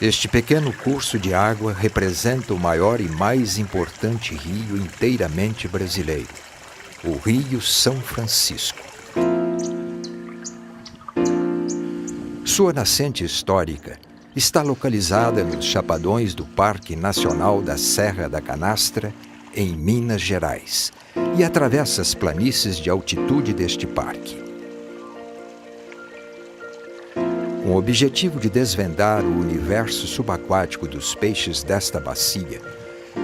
Este pequeno curso de água representa o maior e mais importante rio inteiramente brasileiro, o Rio São Francisco. Sua nascente histórica está localizada nos chapadões do Parque Nacional da Serra da Canastra, em Minas Gerais, e atravessa as planícies de altitude deste parque. Com o objetivo de desvendar o universo subaquático dos peixes desta bacia,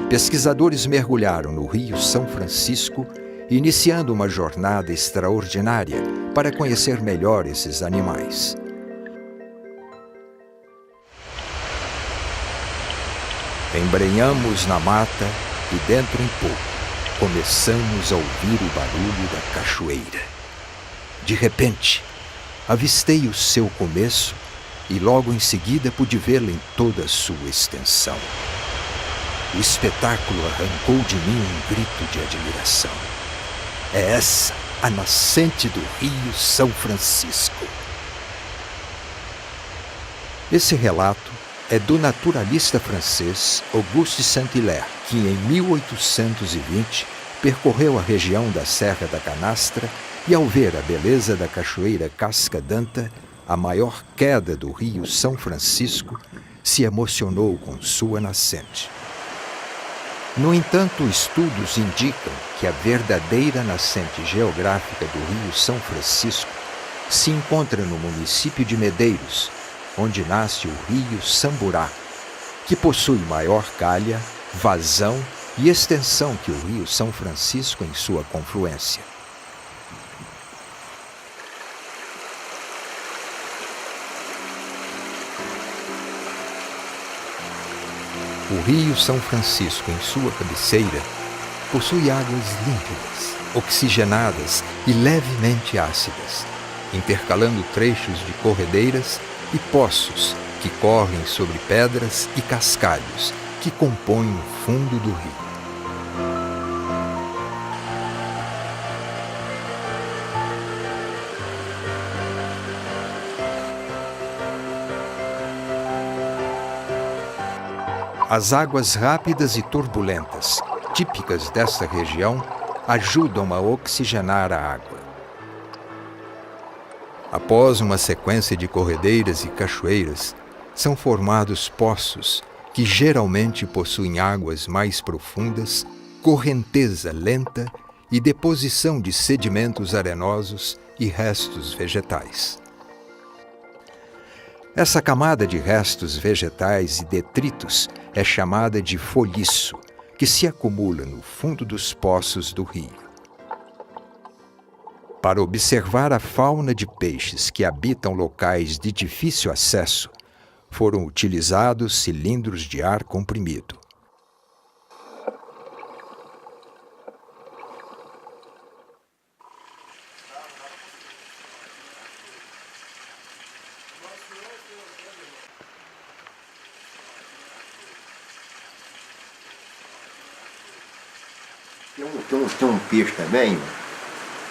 pesquisadores mergulharam no Rio São Francisco, iniciando uma jornada extraordinária para conhecer melhor esses animais. Embrenhamos na mata e dentro em pouco começamos a ouvir o barulho da cachoeira. De repente, avistei o seu começo e logo em seguida pude vê-la em toda a sua extensão. O espetáculo arrancou de mim um grito de admiração. É essa a nascente do Rio São Francisco. Esse relato é do naturalista francês Auguste Saint-Hilaire, que em 1820 percorreu a região da Serra da Canastra e, ao ver a beleza da cachoeira Casca d'Anta, a maior queda do Rio São Francisco, se emocionou com sua nascente. No entanto, estudos indicam que a verdadeira nascente geográfica do Rio São Francisco se encontra no município de Medeiros, onde nasce o Rio Samburá, que possui maior calha, vazão e extensão que o Rio São Francisco em sua confluência. O Rio São Francisco, em sua cabeceira, possui águas límpidas, oxigenadas e levemente ácidas, intercalando trechos de corredeiras e poços que correm sobre pedras e cascalhos que compõem o fundo do rio. As águas rápidas e turbulentas, típicas desta região, ajudam a oxigenar a água. Após uma sequência de corredeiras e cachoeiras, são formados poços que geralmente possuem águas mais profundas, correnteza lenta e deposição de sedimentos arenosos e restos vegetais. Essa camada de restos vegetais e detritos é chamada de folhiço, que se acumula no fundo dos poços do rio. Para observar a fauna de peixes que habitam locais de difícil acesso, foram utilizados cilindros de ar comprimido. Tem um peixe também,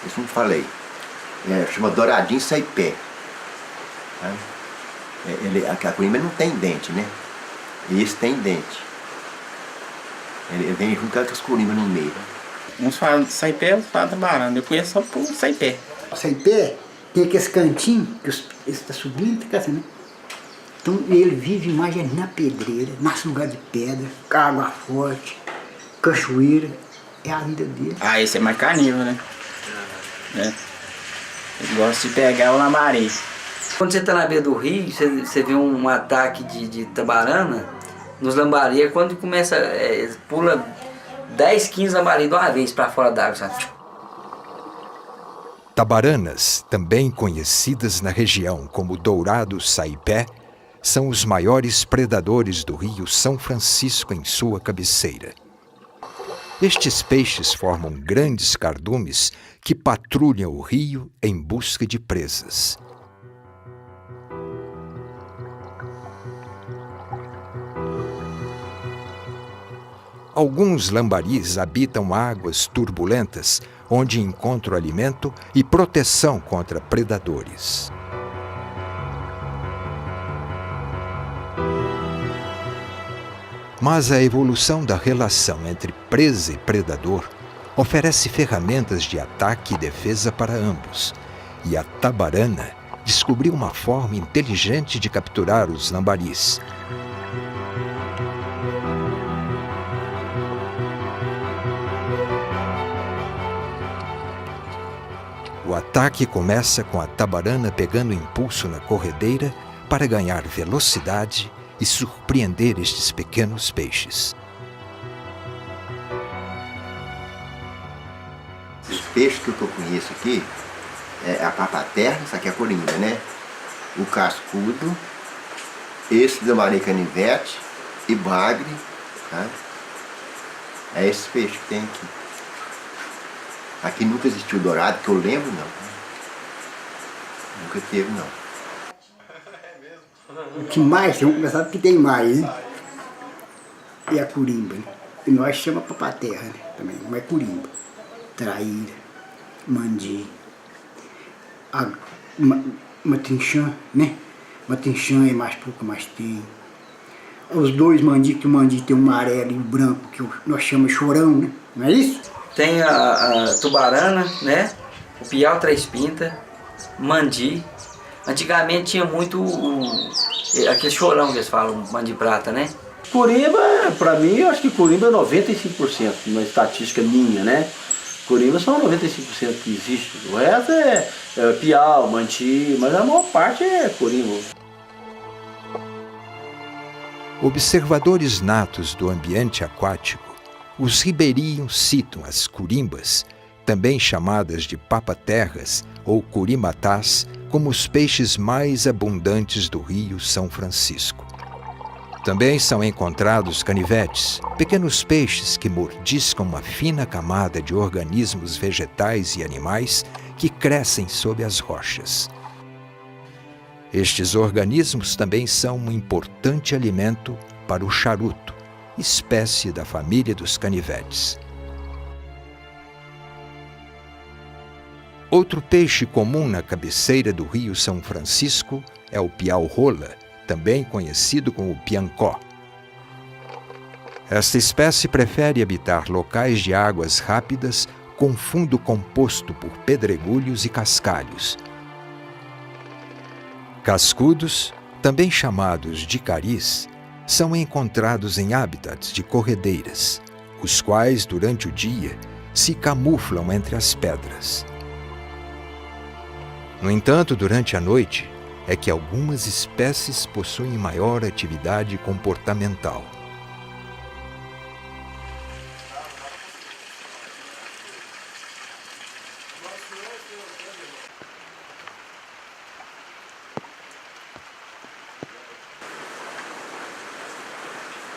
isso não falei, chama douradinho saipé. A corimba não tem dente, né? Esse tem dente. Ele vem junto com as corimbas no meio. Uns falam saipé, outros falam tabarana. Eu conheço só por saipé. O saipé tem aqueles cantinhos que ele está subindo, fica assim, né? Então ele vive mais na pedreira, nasce lugar de pedra, água forte, cachoeira. É a vida dele. Ah, esse é mais carnívoro, né? Ele gosta de pegar o lambari. Quando você está na beira do rio, você vê um ataque de tabarana, nos lambari, quando começa, pula 10, 15 lambari de uma vez para fora d'água, sabe? Tabaranas, também conhecidas na região como dourado saipé, são os maiores predadores do Rio São Francisco em sua cabeceira. Estes peixes formam grandes cardumes que patrulham o rio em busca de presas. Alguns lambaris habitam águas turbulentas, onde encontram alimento e proteção contra predadores. Mas a evolução da relação entre presa e predador oferece ferramentas de ataque e defesa para ambos, e a tabarana descobriu uma forma inteligente de capturar os lambaris. O ataque começa com a tabarana pegando impulso na corredeira para ganhar velocidade e surpreender estes pequenos peixes. Os peixes que eu conheço aqui é a papaterra, isso aqui é a corimba, né? O cascudo, esse lambari canivete e bagre, tá? É esses peixes que tem aqui. Aqui nunca existiu dourado, que eu lembro, não. Nunca teve, não. O que mais, vamos começar do que tem mais, né? É a corimba, né? E nós chamamos papaterra, né? Também, não é corimba. Traíra, mandi, matrinchã, né? Matrinchã é mais pouco, mais tem. Os dois mandi, que o mandi tem um amarelo e um branco, que nós chamamos chorão, né? Não é isso? Tem a tubarana, né? O piau três pintas, mandi. Antigamente tinha muito aquele chorão que eles falam, mandi prata, né? Corimba, pra mim, eu acho que corimba é 95%, na estatística minha, né? Corimba são 95% que existe. O resto é piau, manti, mas a maior parte é corimba. Observadores natos do ambiente aquático, os ribeirinhos citam as curimbas, também chamadas de papaterras ou curimatás, como os peixes mais abundantes do Rio São Francisco. Também são encontrados canivetes, pequenos peixes que mordiscam uma fina camada de organismos vegetais e animais que crescem sob as rochas. Estes organismos também são um importante alimento para o charuto, espécie da família dos canivetes. Outro peixe comum na cabeceira do Rio São Francisco é o piau-rola, também conhecido como piancó. Esta espécie prefere habitar locais de águas rápidas com fundo composto por pedregulhos e cascalhos. Cascudos, também chamados de caris, são encontrados em hábitats de corredeiras, os quais, durante o dia, se camuflam entre as pedras. No entanto, durante a noite, é que algumas espécies possuem maior atividade comportamental.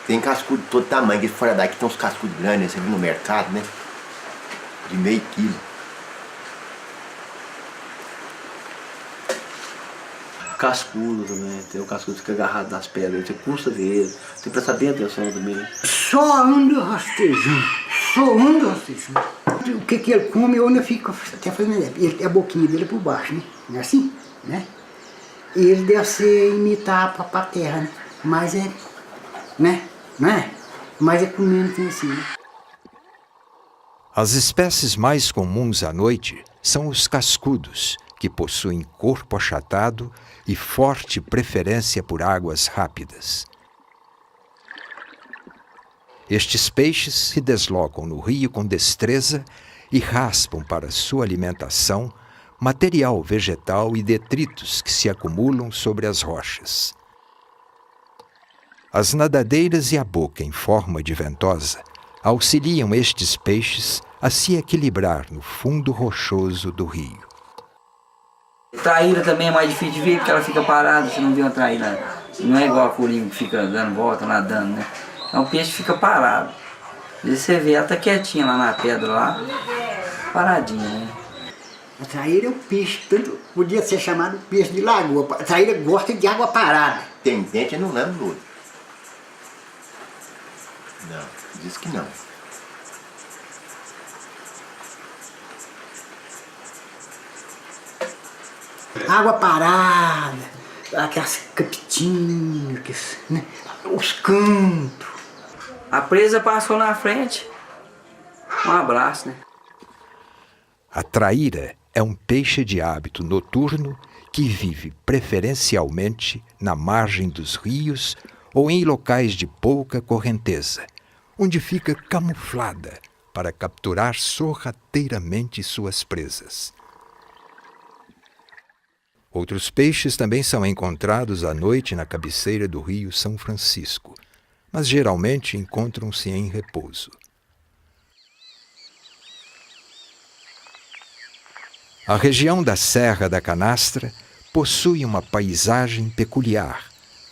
Tem cascudo de todo tamanho, que fora daqui tem uns cascudos grandes, você viu no mercado, né? De meio quilo. Cascudo também, tem o cascudo que fica agarrado nas pedras, você custa ver ele, tem que prestar bem atenção também. Só anda rastejando, só anda rastejando. O que ele come, eu ainda fico até fazendo ele, a boquinha dele é por baixo, né? Não é assim, né? E ele deve ser imitar a papaterra, né? Mas é, né? Não é? Mas é comendo assim, né? As espécies mais comuns à noite são os cascudos, que possuem corpo achatado e forte preferência por águas rápidas. Estes peixes se deslocam no rio com destreza e raspam para sua alimentação material vegetal e detritos que se acumulam sobre as rochas. As nadadeiras e a boca em forma de ventosa auxiliam estes peixes a se equilibrar no fundo rochoso do rio. Traíra também é mais difícil de ver porque ela fica parada, você não vê uma traíra. Não é igual a corimba que fica dando volta, nadando, né? É um peixe que fica parado. Às vezes você vê ela tá quietinha lá na pedra, lá, paradinha, né? A traíra é um peixe, tanto podia ser chamado peixe de lagoa. A traíra gosta de água parada. Tem dente e não lembra do outro. Não, diz que não. Água parada, aquelas capitinhas, né? Os cantos. A presa passou na frente. Um abraço, né? A traíra é um peixe de hábito noturno que vive preferencialmente na margem dos rios ou em locais de pouca correnteza, onde fica camuflada para capturar sorrateiramente suas presas. Outros peixes também são encontrados à noite na cabeceira do rio São Francisco, mas geralmente encontram-se em repouso. A região da Serra da Canastra possui uma paisagem peculiar,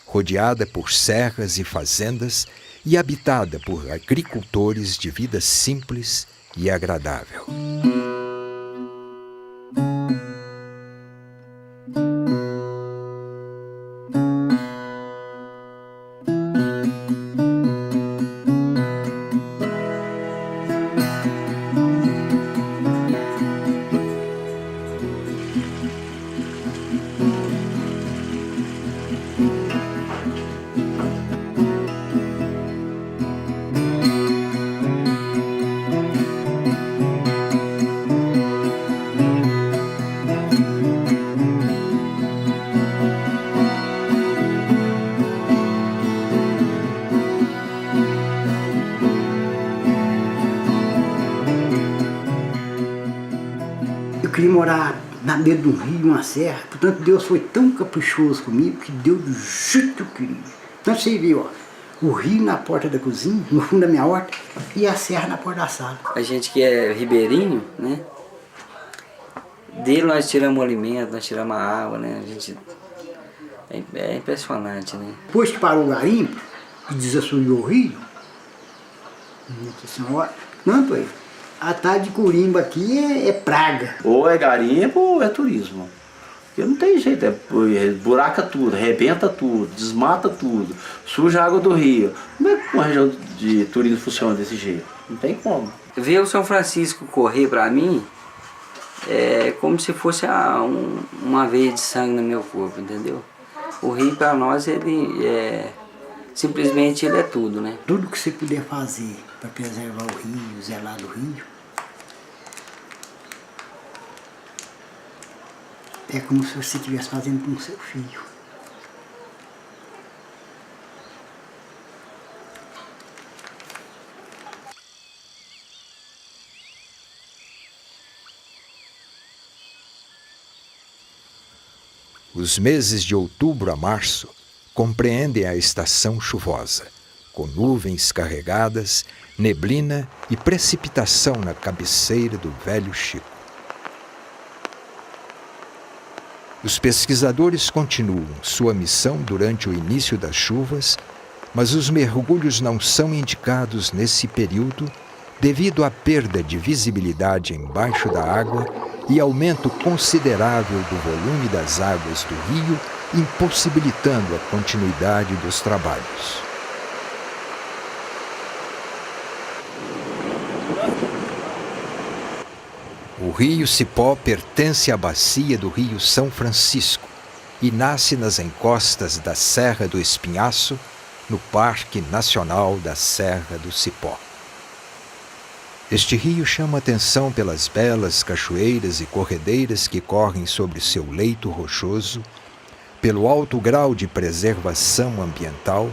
rodeada por serras e fazendas e habitada por agricultores de vida simples e agradável. Eu queria morar na beira de um rio, uma serra, portanto Deus foi tão caprichoso comigo que deu do jeito que eu queria. Então você viu, ó, o rio na porta da cozinha, no fundo da minha horta, e a serra na porta da sala. A gente que é ribeirinho, né? Dele nós tiramos o alimento, nós tiramos a água, né? A gente... É impressionante, né? Depois que parou o garimpo e desassoreou o rio, nossa senhora, tanto aí, a tarde de Corimba aqui é praga. Ou é garimpo ou é turismo. Porque não tem jeito, buraca tudo, arrebenta tudo, desmata tudo, suja a água do rio. Como é que uma região de turismo funciona desse jeito? Não tem como. Ver o São Francisco correr para mim é como se fosse uma veia de sangue no meu corpo, entendeu? O rio para nós, ele é... simplesmente ele é tudo, né? Tudo que você puder fazer para preservar o rio, zelar do rio, é como se você estivesse fazendo com o seu filho. Os meses de outubro a março compreendem a estação chuvosa, com nuvens carregadas, neblina e precipitação na cabeceira do Velho Chico. Os pesquisadores continuam sua missão durante o início das chuvas, mas os mergulhos não são indicados nesse período devido à perda de visibilidade embaixo da água e aumento considerável do volume das águas do rio, impossibilitando a continuidade dos trabalhos. O rio Cipó pertence à bacia do rio São Francisco e nasce nas encostas da Serra do Espinhaço, no Parque Nacional da Serra do Cipó. Este rio chama atenção pelas belas cachoeiras e corredeiras que correm sobre seu leito rochoso, pelo alto grau de preservação ambiental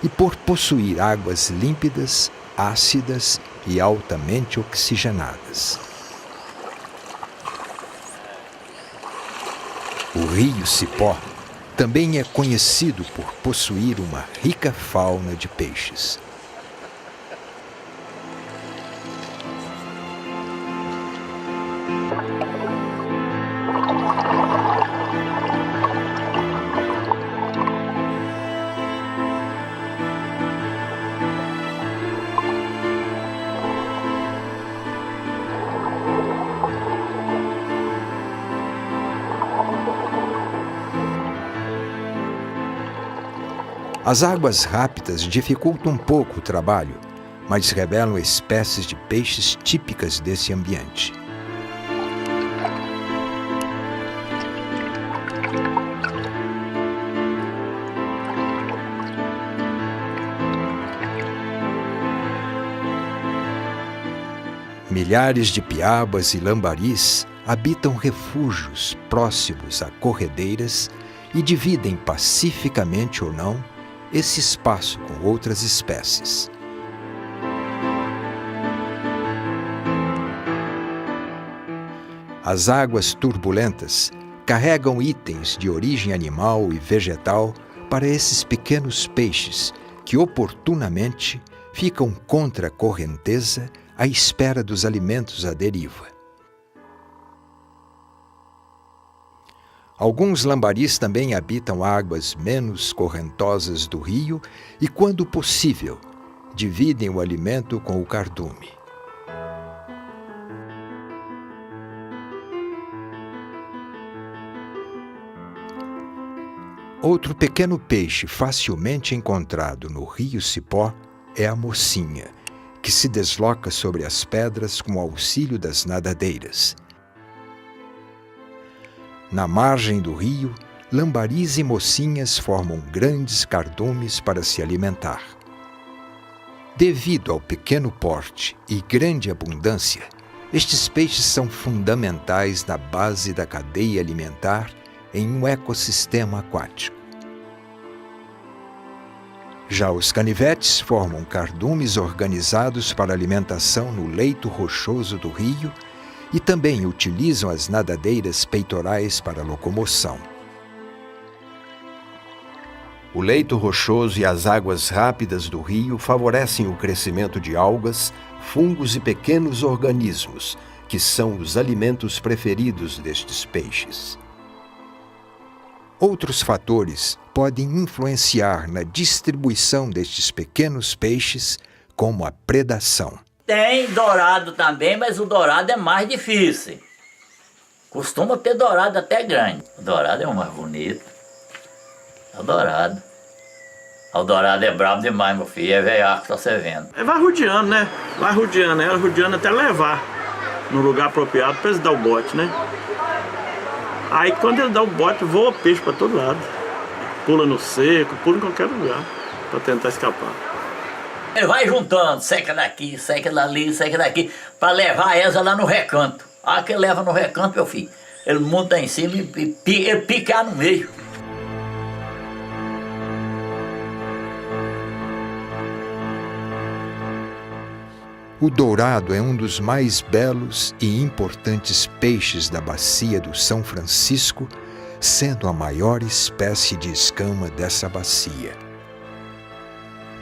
e por possuir águas límpidas, ácidas e altamente oxigenadas. O rio Cipó também é conhecido por possuir uma rica fauna de peixes. As águas rápidas dificultam um pouco o trabalho, mas revelam espécies de peixes típicas desse ambiente. Milhares de piabas e lambaris habitam refúgios próximos a corredeiras e dividem pacificamente ou não esse espaço com outras espécies. As águas turbulentas carregam itens de origem animal e vegetal para esses pequenos peixes que oportunamente ficam contra a correnteza à espera dos alimentos à deriva. Alguns lambaris também habitam águas menos correntosas do rio e, quando possível, dividem o alimento com o cardume. Outro pequeno peixe facilmente encontrado no rio Cipó é a mocinha, que se desloca sobre as pedras com o auxílio das nadadeiras. Na margem do rio, lambaris e mocinhas formam grandes cardumes para se alimentar. Devido ao pequeno porte e grande abundância, estes peixes são fundamentais na base da cadeia alimentar em um ecossistema aquático. Já os canivetes formam cardumes organizados para alimentação no leito rochoso do rio e também utilizam as nadadeiras peitorais para locomoção. O leito rochoso e as águas rápidas do rio favorecem o crescimento de algas, fungos e pequenos organismos, que são os alimentos preferidos destes peixes. Outros fatores podem influenciar na distribuição destes pequenos peixes, como a predação. Tem dourado também, mas o dourado é mais difícil. Costuma ter dourado até grande. O dourado é o mais bonito. É o dourado. O dourado é bravo demais, meu filho. É velhaco que tá você vendo. Vai rodeando, né? Vai rodeando, ela rodeando até levar no lugar apropriado para eles dar o bote, né? Aí quando ele dá o bote, voa peixe para todo lado. Pula no seco, pula em qualquer lugar para tentar escapar. Ele vai juntando, seca daqui, seca dali, seca daqui, para levar essa lá no recanto. A que ele leva no recanto, meu filho, ele monta em cima e ele pica no meio. O dourado é um dos mais belos e importantes peixes da bacia do São Francisco, sendo a maior espécie de escama dessa bacia.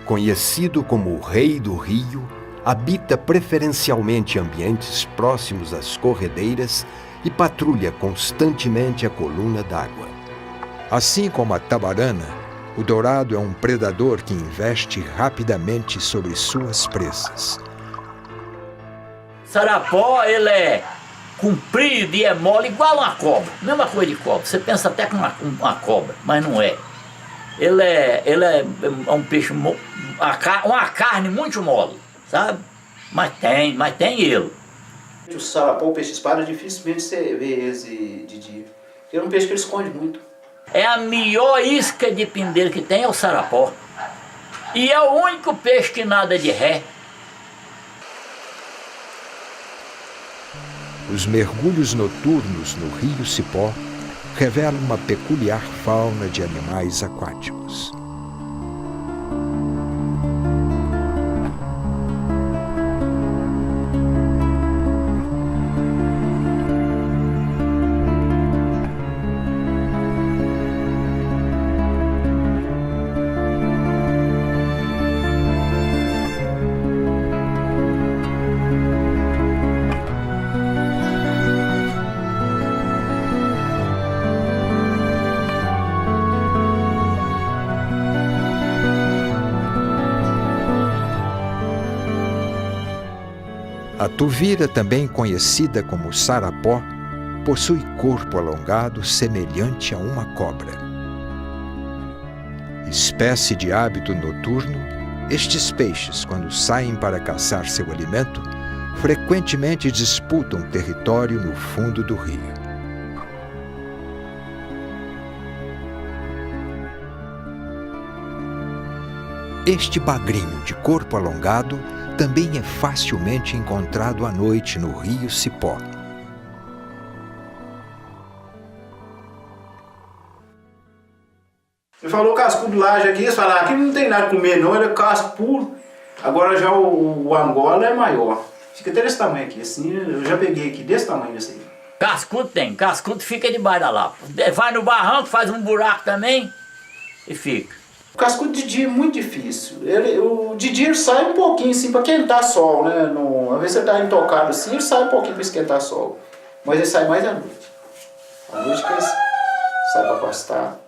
Conhecido como o Rei do Rio, habita preferencialmente ambientes próximos às corredeiras e patrulha constantemente a coluna d'água. Assim como a tabarana, o dourado é um predador que investe rapidamente sobre suas presas. Sarapó, ele é comprido e é mole igual uma cobra, mesma coisa de cobra. Você pensa até com uma cobra, mas não é. Ele é um peixe, uma carne muito mole, sabe? Mas tem ele. O sarapó, o peixe-espada, dificilmente você vê eles de dia. Porque é um peixe que ele esconde muito. É a melhor isca de pindeiro que tem, é o sarapó. E é o único peixe que nada de ré. Os mergulhos noturnos no rio Cipó revelam uma peculiar fauna de animais aquáticos. A tuvira, também conhecida como sarapó, possui corpo alongado semelhante a uma cobra. Espécie de hábito noturno, estes peixes, quando saem para caçar seu alimento, frequentemente disputam território no fundo do rio. Este bagrinho de corpo alongado também é facilmente encontrado à noite no rio Cipó. Ele falou cascudo laje aqui, eles falaram, aqui não tem nada a comer não, ele é casco puro. Agora já o Angola é maior. Fica até desse tamanho aqui, assim, eu já peguei aqui, desse tamanho esse aí. Cascudo tem, cascudo fica debaixo da lapa. Vai no barranco, faz um buraco também e fica. O cascudo de dia é muito difícil. O de dia ele sai um pouquinho assim para esquentar sol, né? Às vezes você tá intocado assim, ele sai um pouquinho para esquentar sol. Mas ele sai mais à noite. À noite que ele sai para pastar.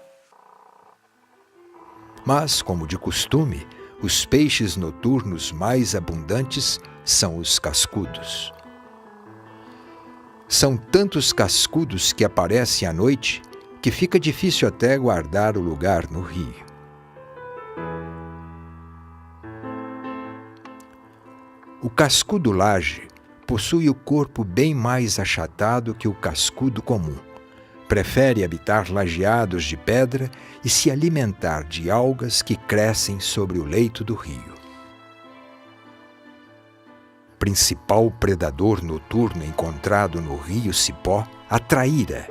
Mas, como de costume, os peixes noturnos mais abundantes são os cascudos. São tantos cascudos que aparecem à noite que fica difícil até guardar o lugar no rio. O cascudo laje possui o corpo bem mais achatado que o cascudo comum. Prefere habitar lajeados de pedra e se alimentar de algas que crescem sobre o leito do rio. Principal predador noturno encontrado no rio Cipó, a traíra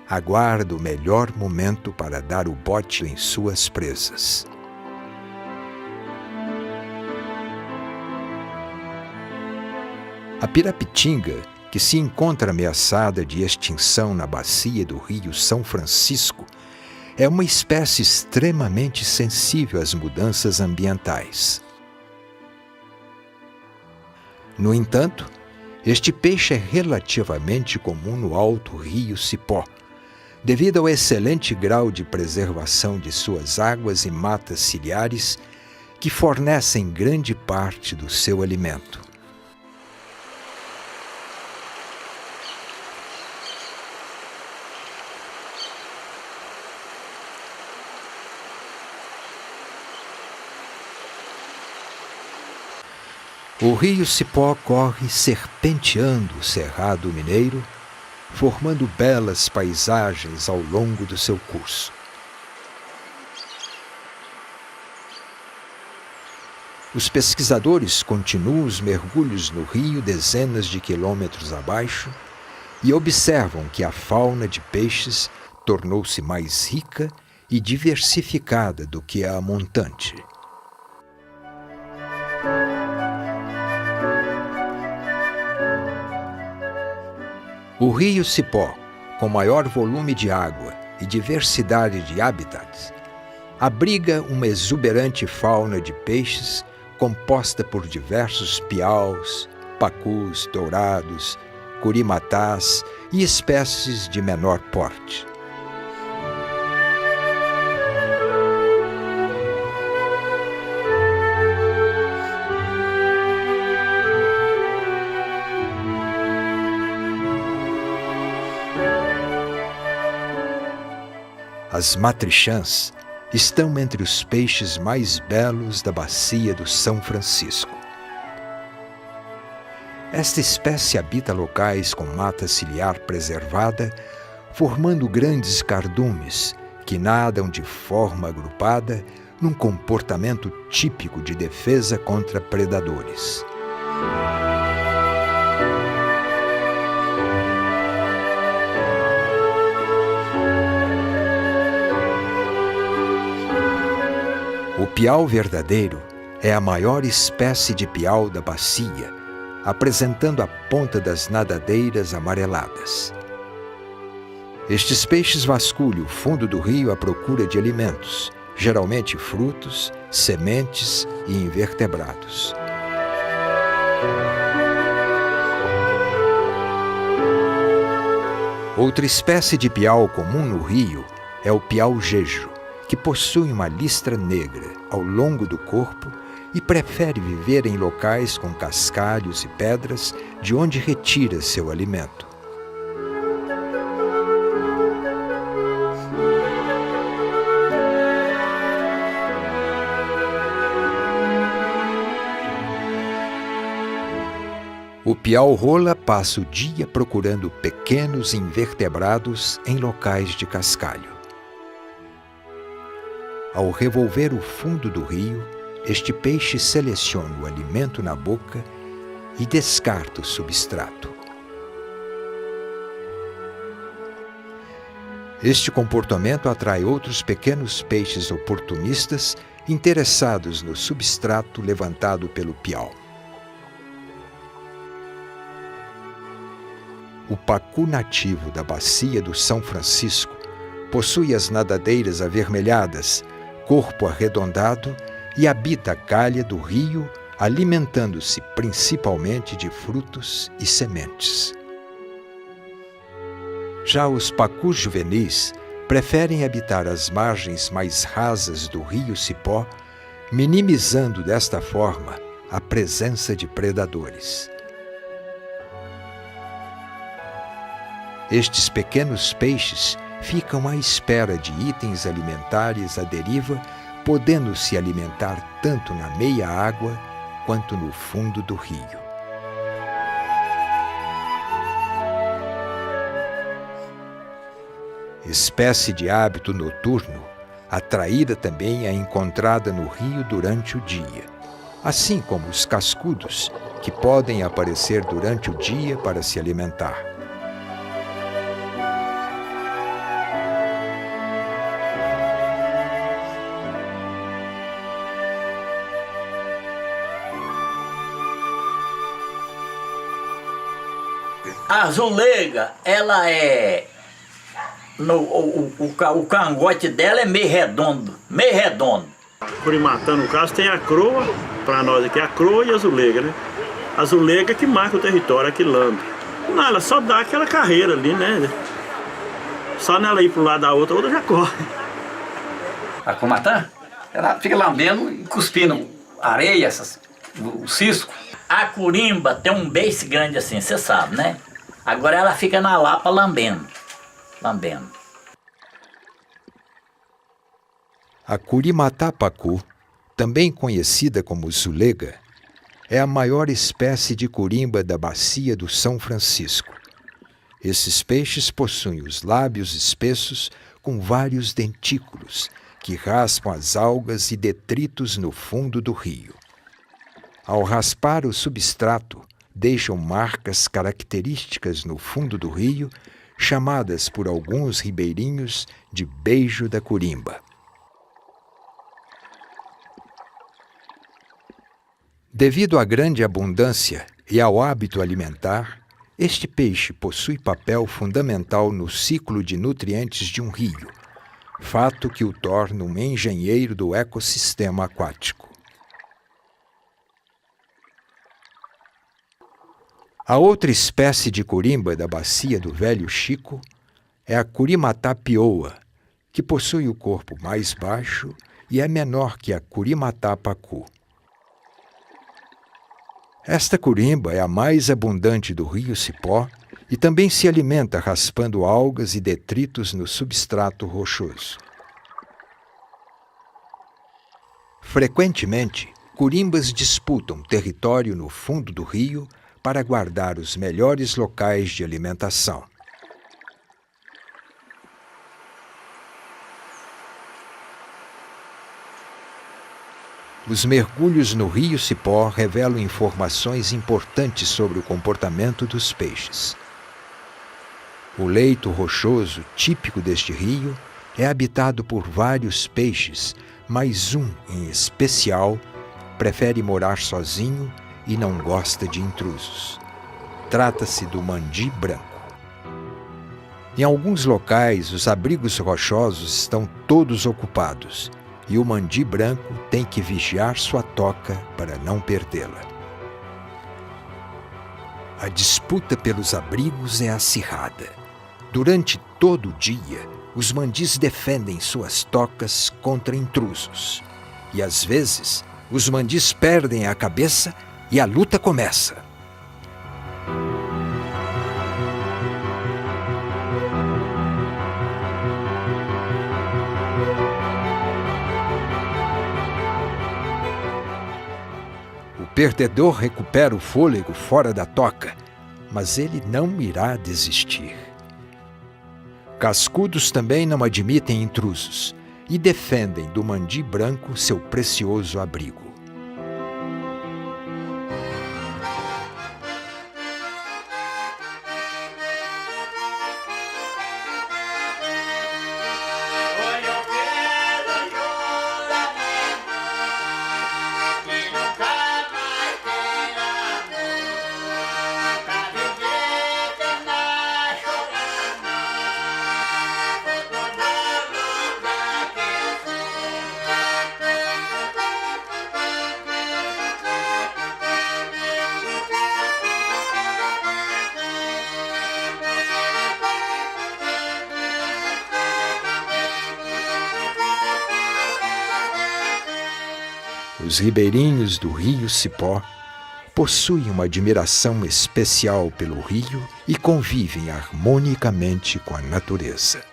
aguarda o melhor momento para dar o bote em suas presas. A pirapitinga, que se encontra ameaçada de extinção na bacia do rio São Francisco, é uma espécie extremamente sensível às mudanças ambientais. No entanto, este peixe é relativamente comum no alto rio Cipó, devido ao excelente grau de preservação de suas águas e matas ciliares, que fornecem grande parte do seu alimento. O rio Cipó corre serpenteando o Cerrado Mineiro, formando belas paisagens ao longo do seu curso. Os pesquisadores continuam os mergulhos no rio dezenas de quilômetros abaixo e observam que a fauna de peixes tornou-se mais rica e diversificada do que a montante. O rio Cipó, com maior volume de água e diversidade de habitats, abriga uma exuberante fauna de peixes composta por diversos piaus, pacus, dourados, curimatás e espécies de menor porte. As matrixãs estão entre os peixes mais belos da bacia do São Francisco. Esta espécie habita locais com mata ciliar preservada, formando grandes cardumes que nadam de forma agrupada num comportamento típico de defesa contra predadores. O piau verdadeiro é a maior espécie de piau da bacia, apresentando a ponta das nadadeiras amareladas. Estes peixes vasculham o fundo do rio à procura de alimentos, geralmente frutos, sementes e invertebrados. Outra espécie de piau comum no rio é o piau jejo, que possui uma listra negra ao longo do corpo e prefere viver em locais com cascalhos e pedras, de onde retira seu alimento. O piau-rola passa o dia procurando pequenos invertebrados em locais de cascalho. Ao revolver o fundo do rio, este peixe seleciona o alimento na boca e descarta o substrato. Este comportamento atrai outros pequenos peixes oportunistas interessados no substrato levantado pelo piau. O pacu nativo da bacia do São Francisco possui as nadadeiras avermelhadas, corpo arredondado e habita a calha do rio, alimentando-se principalmente de frutos e sementes. Já os pacus juvenis preferem habitar as margens mais rasas do rio Cipó, minimizando desta forma a presença de predadores. Estes pequenos peixes ficam à espera de itens alimentares à deriva, podendo se alimentar tanto na meia água quanto no fundo do rio. Espécie de hábito noturno, a traíra também é encontrada no rio durante o dia, assim como os cascudos, que podem aparecer durante o dia para se alimentar. A azulega, ela é... O cangote dela é meio redondo, meio redondo. Curimatã, no caso, tem a croa, para nós aqui, a croa e a azulega, né? A azulega que marca o território, aqui lambe. Não, ela só dá aquela carreira ali, né? Só nela ir para um lado da outra, a outra já corre. A curimatã, ela fica lambendo e cuspindo areia, o cisco. A curimba tem um beiço grande assim, você sabe, né? Agora ela fica na lapa lambendo. A curimatá pacu, também conhecida como zulega, é a maior espécie de curimba da bacia do São Francisco. Esses peixes possuem os lábios espessos com vários dentículos que raspam as algas e detritos no fundo do rio. Ao raspar o substrato, deixam marcas características no fundo do rio, chamadas por alguns ribeirinhos de beijo da curimba. Devido à grande abundância e ao hábito alimentar, este peixe possui papel fundamental no ciclo de nutrientes de um rio, fato que o torna um engenheiro do ecossistema aquático. A outra espécie de curimba da bacia do Velho Chico é a curimatá pioa, que possui o corpo mais baixo e é menor que a curimatá pacu. Esta curimba é a mais abundante do rio Cipó e também se alimenta raspando algas e detritos no substrato rochoso. Frequentemente, curimbas disputam território no fundo do rio para guardar os melhores locais de alimentação. Os mergulhos no rio Cipó revelam informações importantes sobre o comportamento dos peixes. O leito rochoso típico deste rio é habitado por vários peixes, mas um, em especial, prefere morar sozinho e não gosta de intrusos. Trata-se do mandi branco. Em alguns locais, os abrigos rochosos estão todos ocupados e o mandi branco tem que vigiar sua toca para não perdê-la. A disputa pelos abrigos é acirrada. Durante todo o dia, os mandis defendem suas tocas contra intrusos. E às vezes, os mandis perdem a cabeça e a luta começa. O perdedor recupera o fôlego fora da toca, mas ele não irá desistir. Cascudos também não admitem intrusos e defendem do mandi branco seu precioso abrigo. Os ribeirinhos do rio Cipó possuem uma admiração especial pelo rio e convivem harmonicamente com a natureza.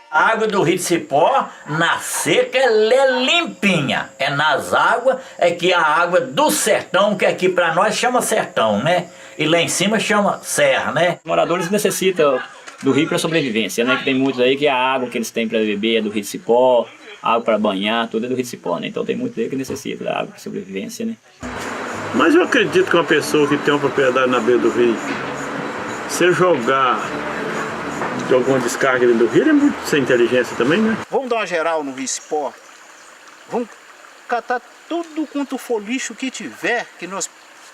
A água do rio de Cipó, na seca, ela é limpinha. É nas águas, é que a água do sertão, que aqui para nós chama sertão, né? E lá em cima chama serra, né? Os moradores necessitam do rio para sobrevivência, né? Que tem muitos aí que a água que eles têm para beber é do rio de Cipó, água para banhar, tudo é do rio de Cipó, né? Então tem muitos aí que necessitam da água para sobrevivência, né? Mas eu acredito que uma pessoa que tem uma propriedade na beira do rio, se jogar de alguma descarga dentro do rio, é muito sem inteligência também, né? Vamos dar uma geral no rio Cipó. Vamos catar tudo quanto for lixo que tiver,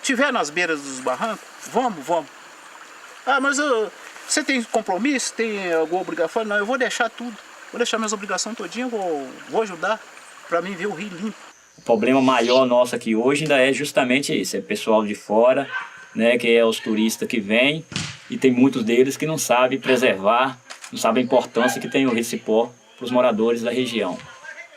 tiver nas beiras dos barrancos. Vamos. Ah, mas você tem compromisso? Tem alguma obrigação? Não, eu vou deixar tudo. Vou deixar minhas obrigações todinhas, vou ajudar para mim ver o rio limpo. O problema maior nosso aqui hoje ainda é justamente isso, é o pessoal de fora, né, que é os turistas que vêm, e tem muitos deles que não sabem preservar, não sabem a importância que tem o rio Cipó para os moradores da região,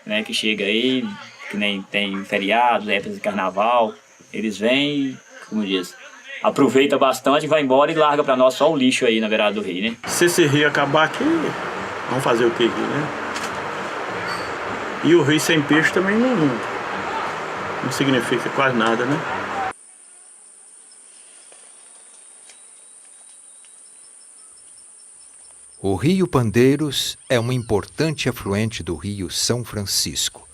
né, que chega aí, que nem tem feriados, épocas de carnaval, eles vêm, como diz, aproveita bastante, vai embora e larga para nós só o lixo aí na beirada do rio, né? Se esse rio acabar aqui, vamos fazer o que aqui, né? E o rio sem peixe também não significa quase nada, né? O rio Pandeiros é um importante afluente do rio São Francisco.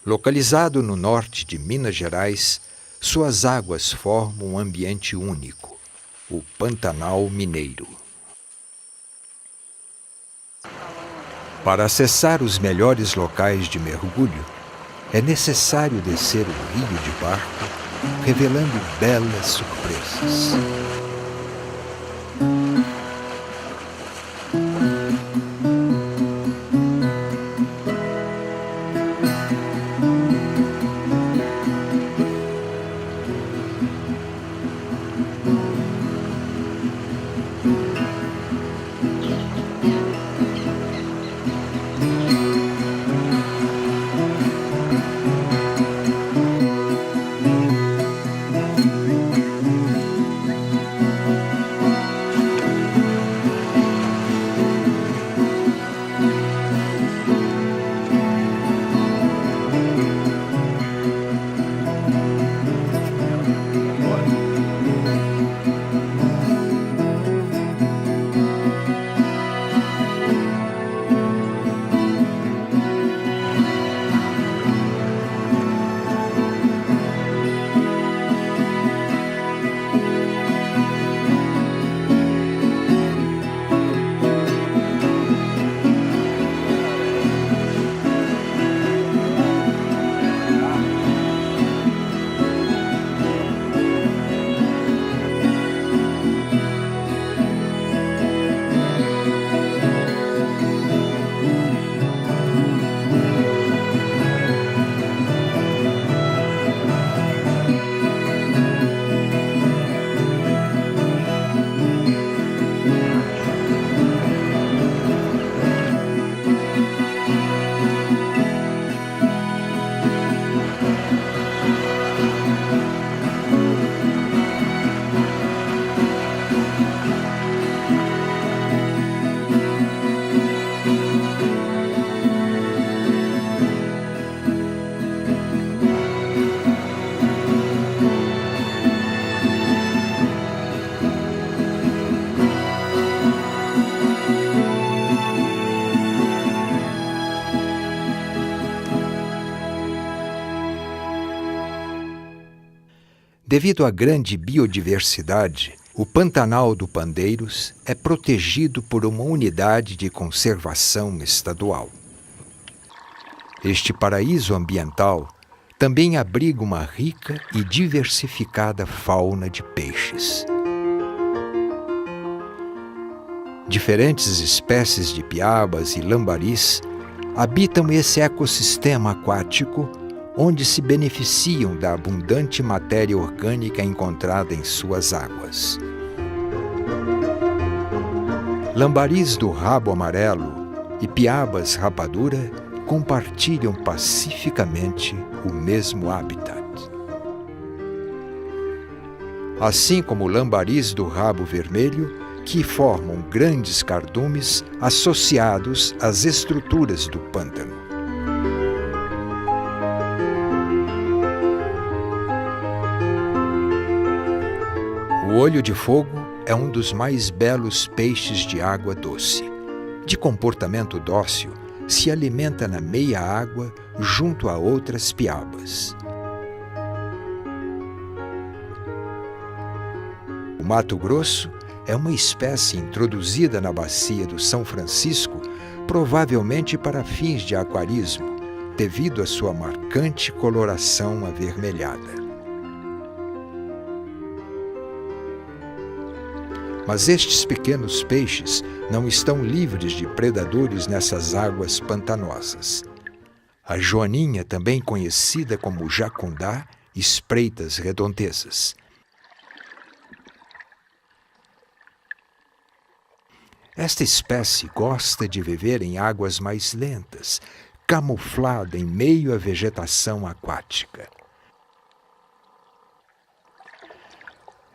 Localizado no norte de Minas Gerais, suas águas formam um ambiente único, o Pantanal Mineiro. Para acessar os melhores locais de mergulho, é necessário descer o rio de barco, revelando belas surpresas. Devido à grande biodiversidade, o Pantanal do Pandeiros é protegido por uma unidade de conservação estadual. Este paraíso ambiental também abriga uma rica e diversificada fauna de peixes. Diferentes espécies de piabas e lambaris habitam esse ecossistema aquático, onde se beneficiam da abundante matéria orgânica encontrada em suas águas. Lambaris do rabo amarelo e piabas rapadura compartilham pacificamente o mesmo habitat. Assim como lambaris do rabo vermelho, que formam grandes cardumes associados às estruturas do pântano. O olho de fogo é um dos mais belos peixes de água doce. De comportamento dócil, se alimenta na meia água junto a outras piabas. O Mato Grosso é uma espécie introduzida na bacia do São Francisco, provavelmente para fins de aquarismo, devido à sua marcante coloração avermelhada. Mas estes pequenos peixes não estão livres de predadores nessas águas pantanosas. A joaninha, também conhecida como jacundá, espreita as redondezas. Esta espécie gosta de viver em águas mais lentas, camuflada em meio à vegetação aquática.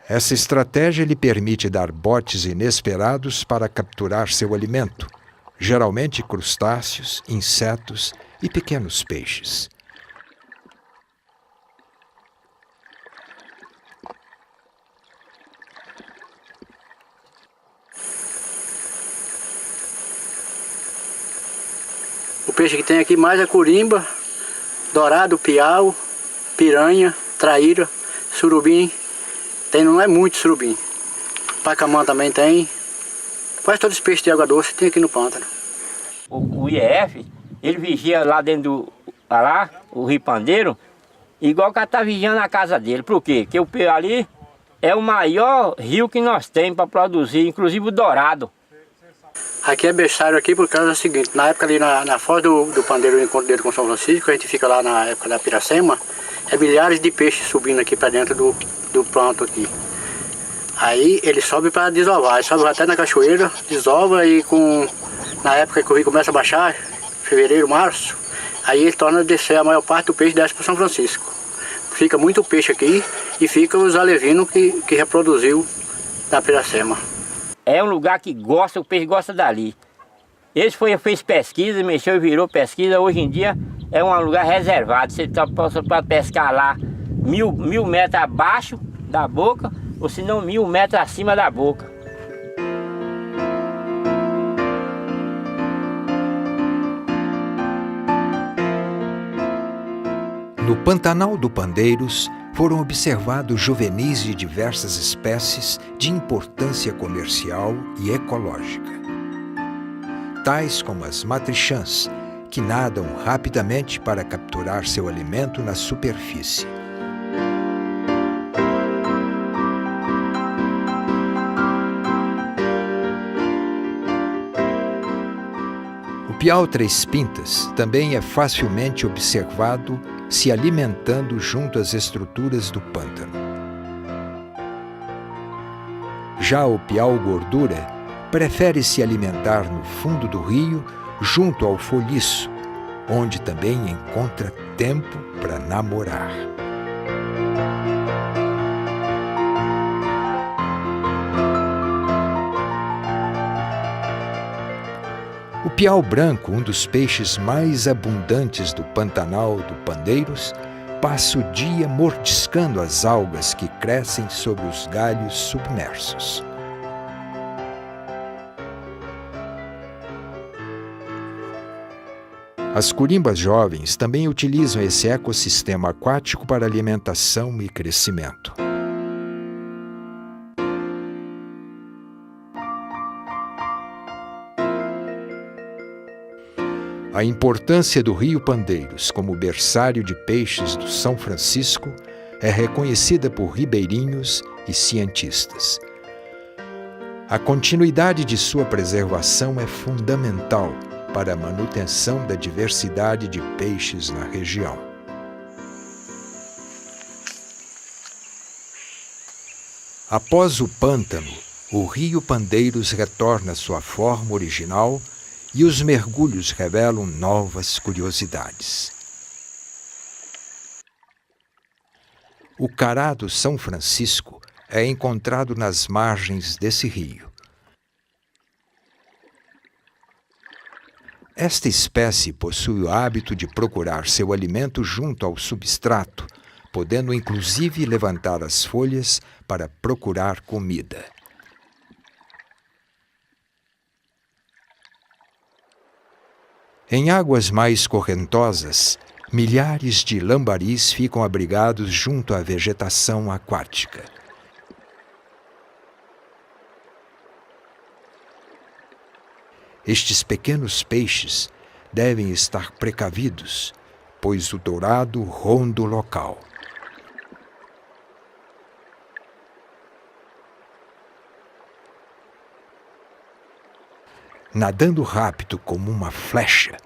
Essa estratégia lhe permite dar botes inesperados para capturar seu alimento, geralmente crustáceos, insetos e pequenos peixes. O peixe que tem aqui mais é corimba, dourado, piau, piranha, traíra, surubim. Não é muito surubim. Pacamã também tem. Quase todos os peixes de água doce tem aqui no pântano. O IEF, ele vigia lá dentro o Rio Pandeiro, igual que ele está vigiando a casa dele. Por quê? Porque ali é o maior rio que nós temos para produzir, inclusive o dourado. Aqui é berçário aqui por causa do seguinte, na época ali na foz do Pandeiro, o encontro dele com São Francisco, a gente fica lá na época da Piracema, é milhares de peixes subindo aqui para dentro do planto aqui. Aí ele sobe para desovar, ele sobe até na cachoeira, desova e na época que o rio começa a baixar, fevereiro, março, aí ele torna a descer, a maior parte do peixe desce para São Francisco. Fica muito peixe aqui e fica os alevinos que reproduziu na Piracema. É um lugar que gosta, o peixe gosta dali. Esse fez pesquisa, mexeu e virou pesquisa. Hoje em dia é um lugar reservado. Você pode pescar lá 1000 metros abaixo da boca, ou se não 1000 metros acima da boca. No Pantanal do Pandeiros, foram observados juvenis de diversas espécies de importância comercial e ecológica, tais como as matrichãs, que nadam rapidamente para capturar seu alimento na superfície. O piau Três Pintas também é facilmente observado se alimentando junto às estruturas do pântano. Já o piau Gordura prefere se alimentar no fundo do rio, junto ao folhiço, onde também encontra tempo para namorar. O piau branco, um dos peixes mais abundantes do Pantanal do Pandeiros, passa o dia mordiscando as algas que crescem sobre os galhos submersos. As corimbas jovens também utilizam esse ecossistema aquático para alimentação e crescimento. A importância do Rio Pandeiros como berçário de peixes do São Francisco é reconhecida por ribeirinhos e cientistas. A continuidade de sua preservação é fundamental para a manutenção da diversidade de peixes na região. Após o pântano, o Rio Pandeiros retorna à sua forma original e os mergulhos revelam novas curiosidades. O cará do São Francisco é encontrado nas margens desse rio. Esta espécie possui o hábito de procurar seu alimento junto ao substrato, podendo inclusive levantar as folhas para procurar comida. Em águas mais correntosas, milhares de lambaris ficam abrigados junto à vegetação aquática. Estes pequenos peixes devem estar precavidos, pois o dourado ronda o local. Nadando rápido como uma flecha,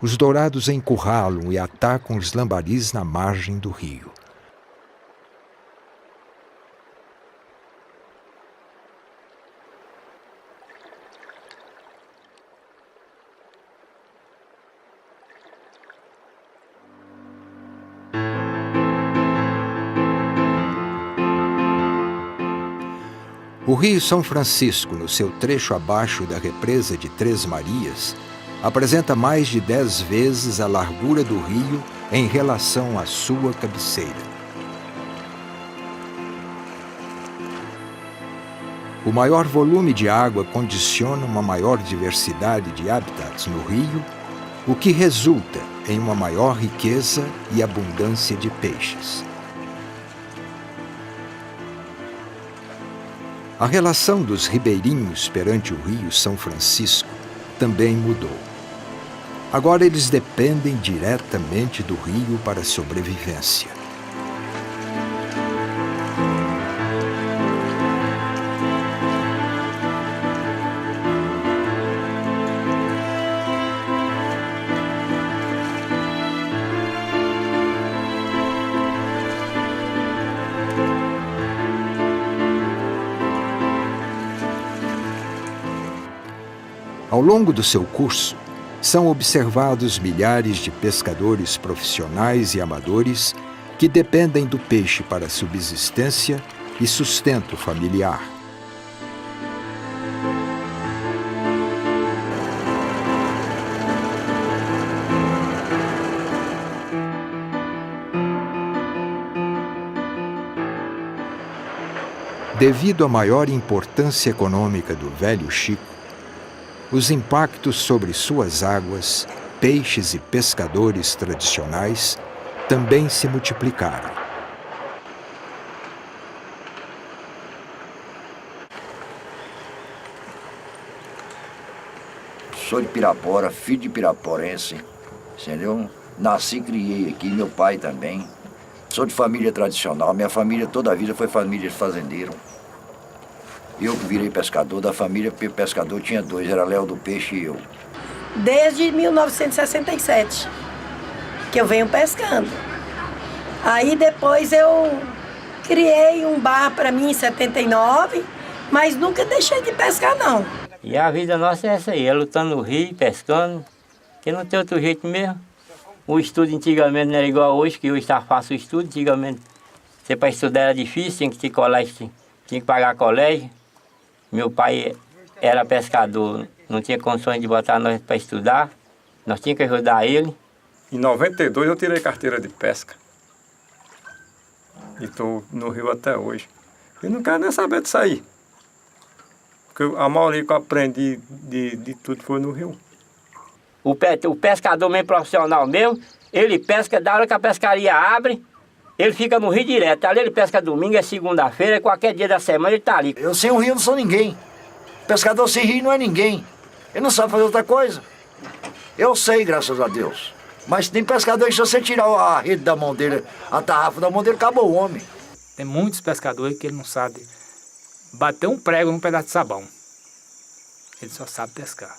os dourados encurralam e atacam os lambaris na margem do rio. O Rio São Francisco, no seu trecho abaixo da represa de Três Marias, apresenta mais de 10 vezes a largura do rio em relação à sua cabeceira. O maior volume de água condiciona uma maior diversidade de habitats no rio, o que resulta em uma maior riqueza e abundância de peixes. A relação dos ribeirinhos perante o Rio São Francisco também mudou. Agora eles dependem diretamente do rio para a sobrevivência. Ao longo do seu curso, são observados milhares de pescadores profissionais e amadores que dependem do peixe para subsistência e sustento familiar. Devido à maior importância econômica do Velho Chico, os impactos sobre suas águas, peixes e pescadores tradicionais também se multiplicaram. Sou de Pirapora, filho de piraporense, entendeu? Nasci e criei aqui, meu pai também. Sou de família tradicional, minha família toda a vida foi família de fazendeiro. Eu que virei pescador da família, porque pescador tinha 2, era Léo do Peixe e eu. Desde 1967, que eu venho pescando. Aí depois eu criei um bar para mim em 79, mas nunca deixei de pescar não. E a vida nossa é essa aí, é lutando no rio, pescando, que não tem outro jeito mesmo. O estudo antigamente não era igual hoje, que hoje está fácil o estudo. Antigamente, você para estudar era difícil, tinha que ter colégio, tinha que pagar colégio. Meu pai era pescador, não tinha condições de botar nós para estudar, nós tínhamos que ajudar ele. Em 92 eu tirei carteira de pesca. E estou no rio até hoje. E não quero nem saber disso aí. Porque a maioria que eu aprendi de tudo foi no rio. O pescador mesmo profissional mesmo, ele pesca da hora que a pescaria abre, ele fica no rio direto. Ali ele pesca domingo, é segunda-feira, qualquer dia da semana ele tá ali. Eu sem o rio não sou ninguém. Pescador sem rio não é ninguém. Ele não sabe fazer outra coisa. Eu sei, graças a Deus. Mas tem pescador que se você tirar a rede da mão dele, a tarrafa da mão dele, acabou o homem. Tem muitos pescadores que ele não sabe bater um prego num pedaço de sabão. Ele só sabe pescar.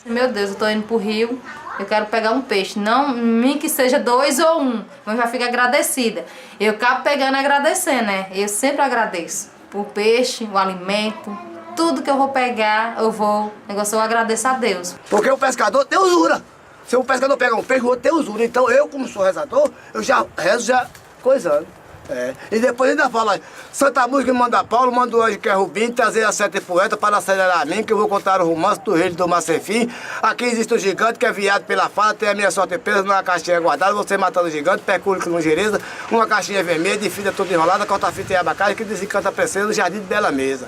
Meu Deus, eu tô indo pro rio, eu quero pegar um peixe. Não, nem que seja 2 ou 1, mas já fico agradecida. Eu acabo pegando e agradecendo, né? Eu sempre agradeço por peixe, o alimento, tudo que eu vou pegar, eu agradeço a Deus. Porque o pescador tem usura. Se o pescador pega um peixe, o outro tem usura. Então eu, como sou rezador, eu já rezo já coisando. E depois ainda fala, Santa Música manda Paulo, manda o anjo que é Rubim, trazer a sete poeta para acelerar a mim, que eu vou contar o romance do rei do mar sem fim. Aqui existe um gigante que é viado pela fala, tem a minha sorte presa numa caixinha guardada, você matando o gigante, pecúlio que não gereza, uma caixinha vermelha, de fita toda enrolada, corta-fita e abacate, que desencanta a princesa no jardim de bela mesa.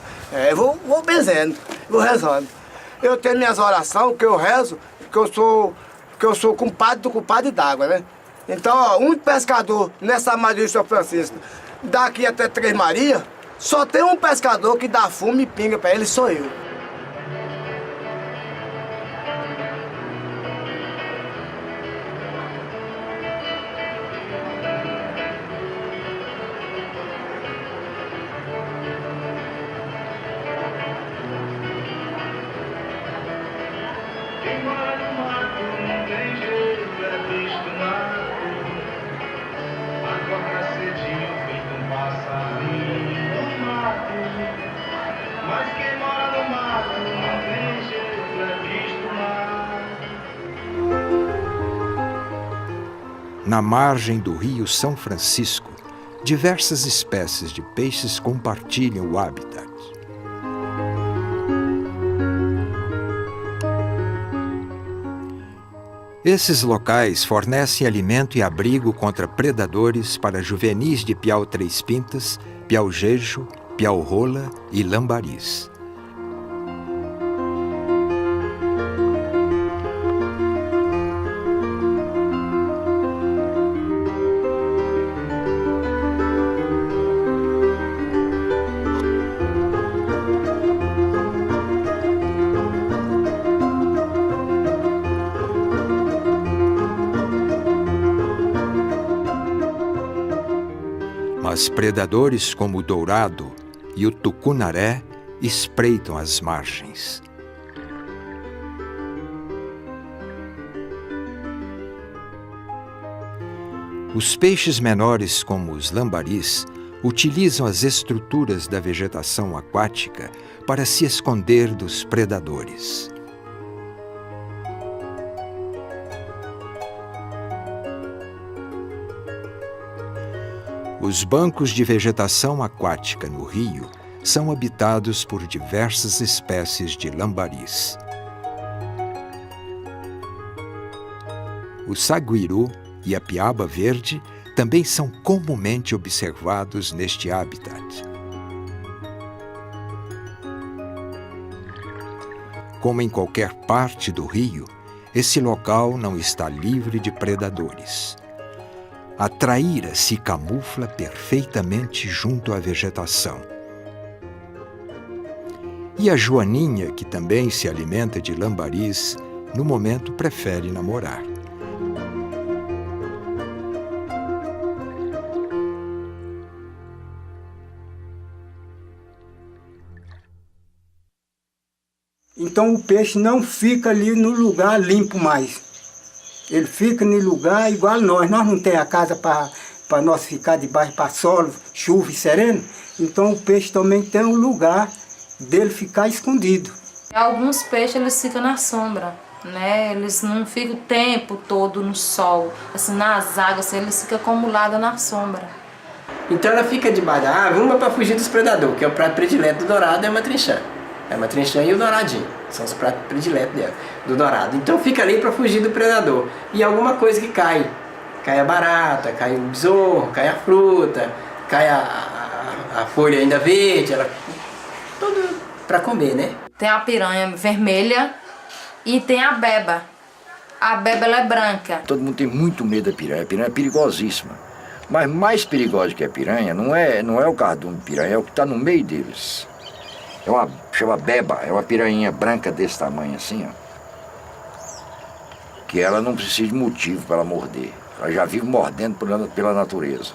Vou benzendo, vou rezando. Eu tenho minhas orações, que eu rezo, que eu sou compadre do compadre d'água, né? Então, ó, um pescador nessa Maria de São Francisco, daqui até Três Marias, só tem um pescador que dá fumo e pinga pra ele, sou eu. Na margem do rio São Francisco, diversas espécies de peixes compartilham o habitat. Esses locais fornecem alimento e abrigo contra predadores para juvenis de piau três pintas, piau-jejo, piau-rola e lambaris. Mas predadores como o dourado e o tucunaré espreitam as margens. Os peixes menores, como os lambaris, utilizam as estruturas da vegetação aquática para se esconder dos predadores. Os bancos de vegetação aquática no rio são habitados por diversas espécies de lambaris. O saguiru e a piaba verde também são comumente observados neste habitat. Como em qualquer parte do rio, esse local não está livre de predadores. A traíra se camufla perfeitamente junto à vegetação. E a joaninha, que também se alimenta de lambaris, no momento prefere namorar. Então o peixe não fica ali no lugar limpo mais. Ele fica no lugar igual nós não temos a casa para nós ficar debaixo para sol, chuva e sereno. Então o peixe também tem um lugar dele ficar escondido. Alguns peixes eles ficam na sombra, né? Eles não ficam o tempo todo no sol, assim, nas águas, assim, eles ficam acumulados na sombra. Então ela fica debaixo da árvore, uma para fugir dos predadores, que é o prato predileto do dourado, é a matrinchã. É a matrinchã e o douradinho, são os pratos prediletos dela, do dourado. Então fica ali para fugir do predador. E alguma coisa que cai. Cai a barata, cai o besouro, cai a fruta, cai a folha ainda verde, ela... tudo para comer, né? Tem a piranha vermelha e tem a beba. A beba ela é branca. Todo mundo tem muito medo da piranha. A piranha é perigosíssima. Mas mais perigosa que a piranha não é o cardume de piranha, é o que está no meio deles. Chama beba, é uma piranha branca desse tamanho assim, ó. Que ela não precisa de motivo para ela morder. Ela já vive mordendo pela natureza.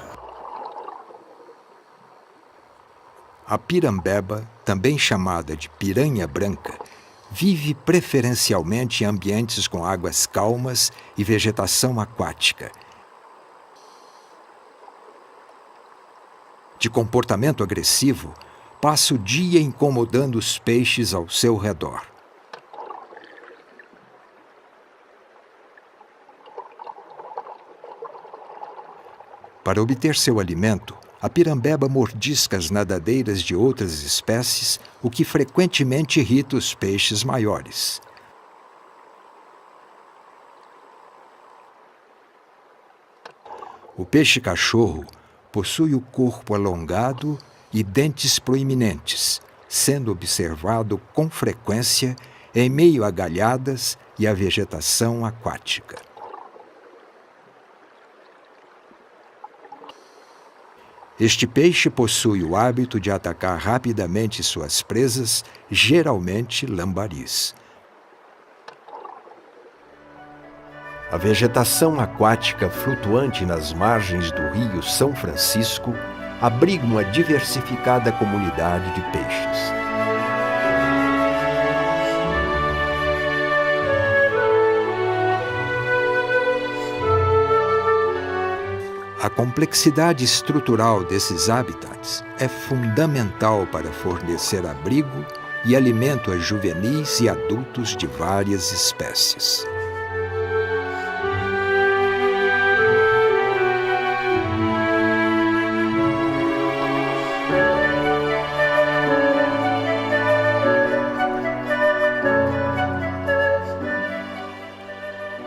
A pirambeba, também chamada de piranha branca, vive preferencialmente em ambientes com águas calmas e vegetação aquática. De comportamento agressivo, passa o dia incomodando os peixes ao seu redor. Para obter seu alimento, a pirambeba mordisca as nadadeiras de outras espécies, o que frequentemente irrita os peixes maiores. O peixe-cachorro possui o corpo alongado e dentes proeminentes, sendo observado com frequência em meio a galhadas e a vegetação aquática. Este peixe possui o hábito de atacar rapidamente suas presas, geralmente lambaris. A vegetação aquática flutuante nas margens do rio São Francisco abriga uma diversificada comunidade de peixes. A complexidade estrutural desses habitats é fundamental para fornecer abrigo e alimento a juvenis e adultos de várias espécies.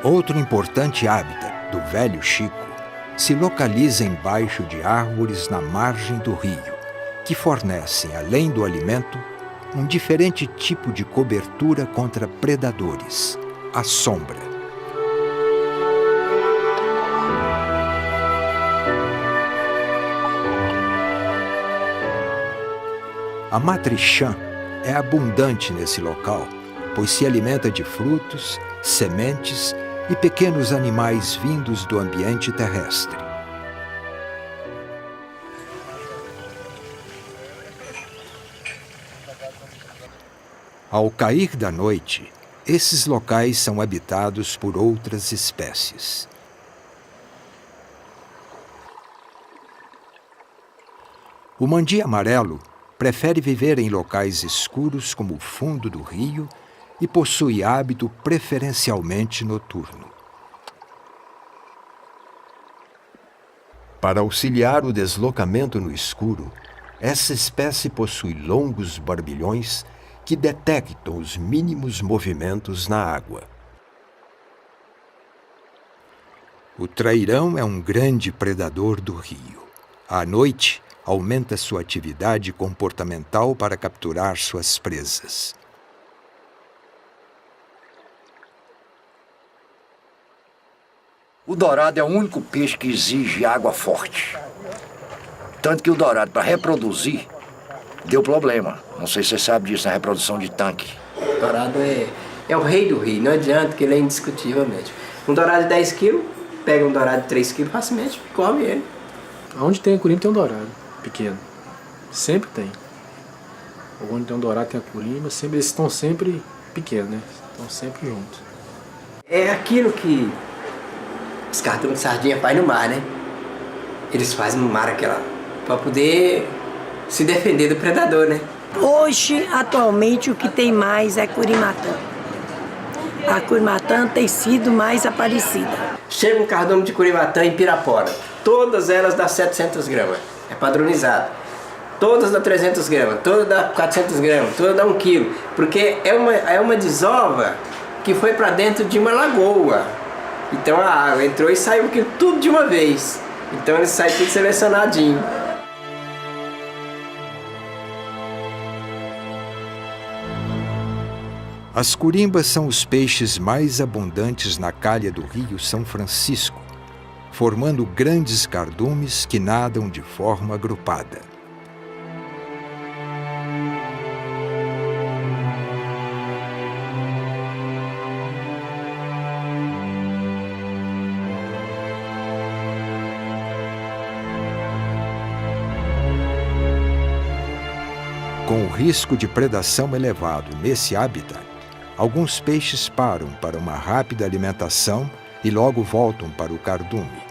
Outro importante hábitat do Velho Chico se localiza embaixo de árvores na margem do rio, que fornecem, além do alimento, um diferente tipo de cobertura contra predadores, a sombra. A matrichã é abundante nesse local, pois se alimenta de frutos, sementes e pequenos animais vindos do ambiente terrestre. Ao cair da noite, esses locais são habitados por outras espécies. O mandi amarelo prefere viver em locais escuros como o fundo do rio e possui hábito preferencialmente noturno. Para auxiliar o deslocamento no escuro, essa espécie possui longos barbilhões que detectam os mínimos movimentos na água. O trairão é um grande predador do rio. À noite, aumenta sua atividade comportamental para capturar suas presas. O dourado é o único peixe que exige água forte. Tanto que o dourado, para reproduzir, deu problema. Não sei se você sabe disso, na reprodução de tanque. O dourado é o rei do rio, não adianta, que ele é indiscutivelmente. Um dourado de 10 quilos, pega um dourado de 3 quilos facilmente, come ele. Onde tem a corimba tem um dourado, pequeno. Sempre tem. Onde tem um dourado tem a corimba, sempre, eles estão sempre pequenos, né? Estão sempre juntos. É aquilo que os cartões de sardinha fazem no mar, né? Eles fazem no mar aquela, para poder se defender do predador, né? Hoje, atualmente, o que tem mais é curimatã. A curimatã tem sido mais aparecida. Chega um cardume de curimatã em Pirapora. Todas elas dá 700 gramas. É padronizado. Todas dá 300 gramas, todas dá 400 gramas, todas dá 1 quilo. Porque é uma desova que foi para dentro de uma lagoa. Então a água entrou e saiu aquilo tudo de uma vez. Então ele sai tudo selecionadinho. As curimbas são os peixes mais abundantes na calha do rio São Francisco, formando grandes cardumes que nadam de forma agrupada. Com o risco de predação elevado nesse habitat, alguns peixes param para uma rápida alimentação e logo voltam para o cardume.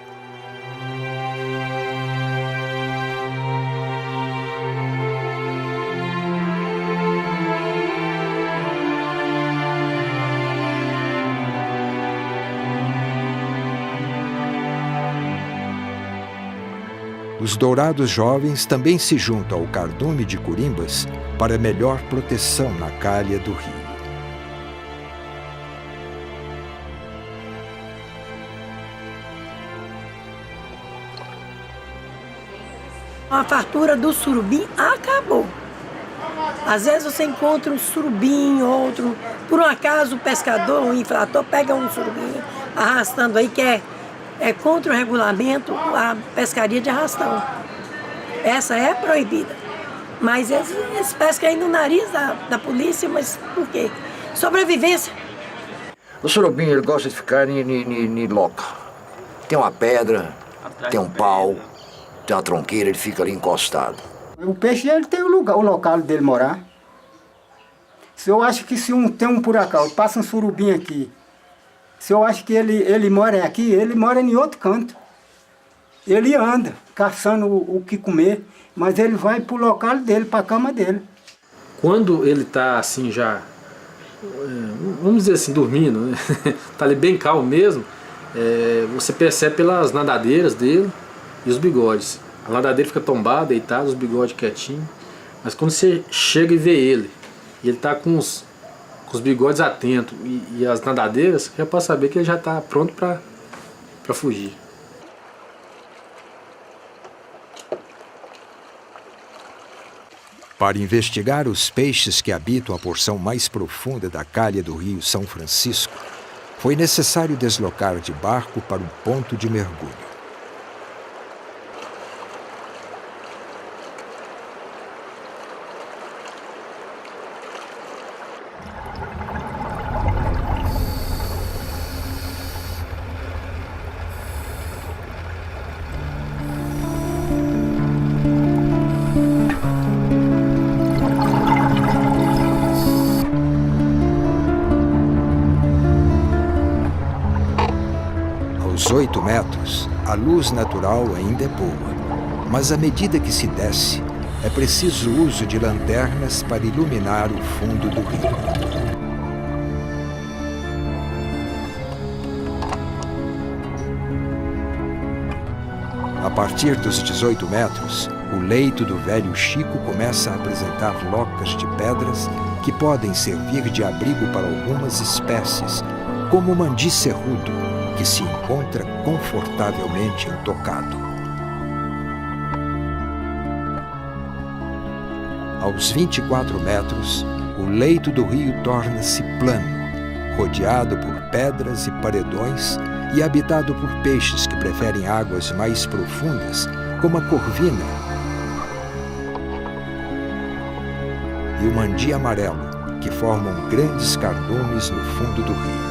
Os dourados jovens também se juntam ao cardume de corimbas para melhor proteção na calha do rio. A fartura do surubim acabou. Às vezes você encontra um surubim, outro. Por um acaso o pescador, o infrator, pega um surubim arrastando aí, que é contra o regulamento a pescaria de arrastão. Essa é proibida. Mas eles pescam aí no nariz da polícia, mas por quê? Sobrevivência. O surubim, ele gosta de ficar em loca. Tem uma pedra, tem um pau, tem uma tronqueira, ele fica ali encostado. O peixe, ele tem o local dele morar. Se eu acho que tem um por acaso, passa um surubim aqui, se eu acho que ele mora aqui, ele mora em outro canto. Ele anda caçando o que comer, mas ele vai pro local dele, pra cama dele. Quando ele tá assim já, vamos dizer assim, dormindo, né? Tá ali bem calmo mesmo, você percebe pelas nadadeiras dele e os bigodes. A nadadeira fica tombada, deitada, os bigodes quietinhos. Mas quando você chega e vê ele, e ele tá com os bigodes atentos e as nadadeiras, já pode saber que ele já está pronto para fugir. Para investigar os peixes que habitam a porção mais profunda da calha do rio São Francisco, foi necessário deslocar de barco para um ponto de mergulho. Aos 8 metros, a luz natural ainda é boa, mas à medida que se desce, é preciso o uso de lanternas para iluminar o fundo do rio. A partir dos 18 metros, o leito do Velho Chico começa a apresentar locas de pedras que podem servir de abrigo para algumas espécies, como o mandi cerrudo, que se encontra confortavelmente intocado. Aos 24 metros, o leito do rio torna-se plano, rodeado por pedras e paredões e habitado por peixes que preferem águas mais profundas, como a corvina e o mandi amarelo, que formam grandes cardumes no fundo do rio.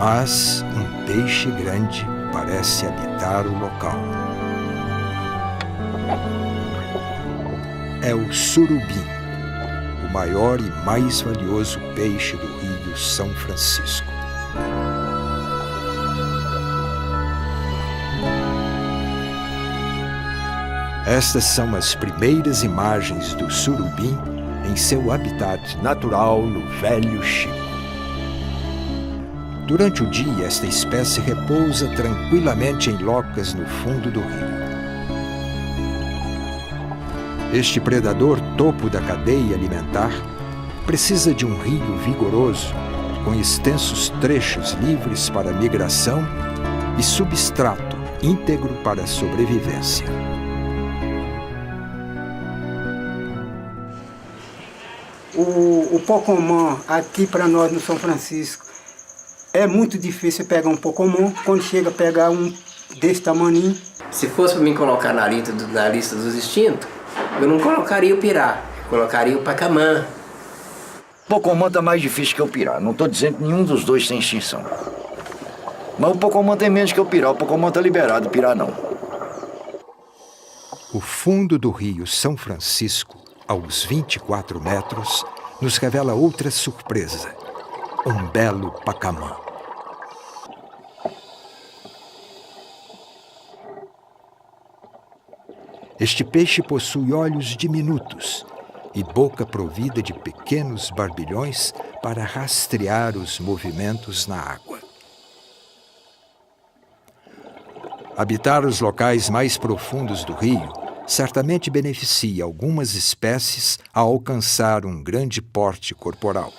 Mas um peixe grande parece habitar o local. É o surubim, o maior e mais valioso peixe do rio São Francisco. Estas são as primeiras imagens do surubim em seu habitat natural no Velho Chico. Durante o dia, esta espécie repousa tranquilamente em locas no fundo do rio. Este predador topo da cadeia alimentar precisa de um rio vigoroso, com extensos trechos livres para migração e substrato íntegro para a sobrevivência. O pocomã aqui para nós no São Francisco é muito difícil pegar um pocomã. Quando chega a pegar um desse tamaninho. Se fosse para mim colocar na lista dos extintos, eu não colocaria o pirá, colocaria o pacamã. O pocomã tá mais difícil que o pirá. Não estou dizendo que nenhum dos dois tem extinção. Mas o pocomã tem menos que o pirá. O pocomã tá liberado, o pirá não. O fundo do rio São Francisco, aos 24 metros, nos revela outra surpresa. Um belo pacamã. Este peixe possui olhos diminutos e boca provida de pequenos barbilhões para rastrear os movimentos na água. Habitar os locais mais profundos do rio certamente beneficia algumas espécies a alcançar um grande porte corporal.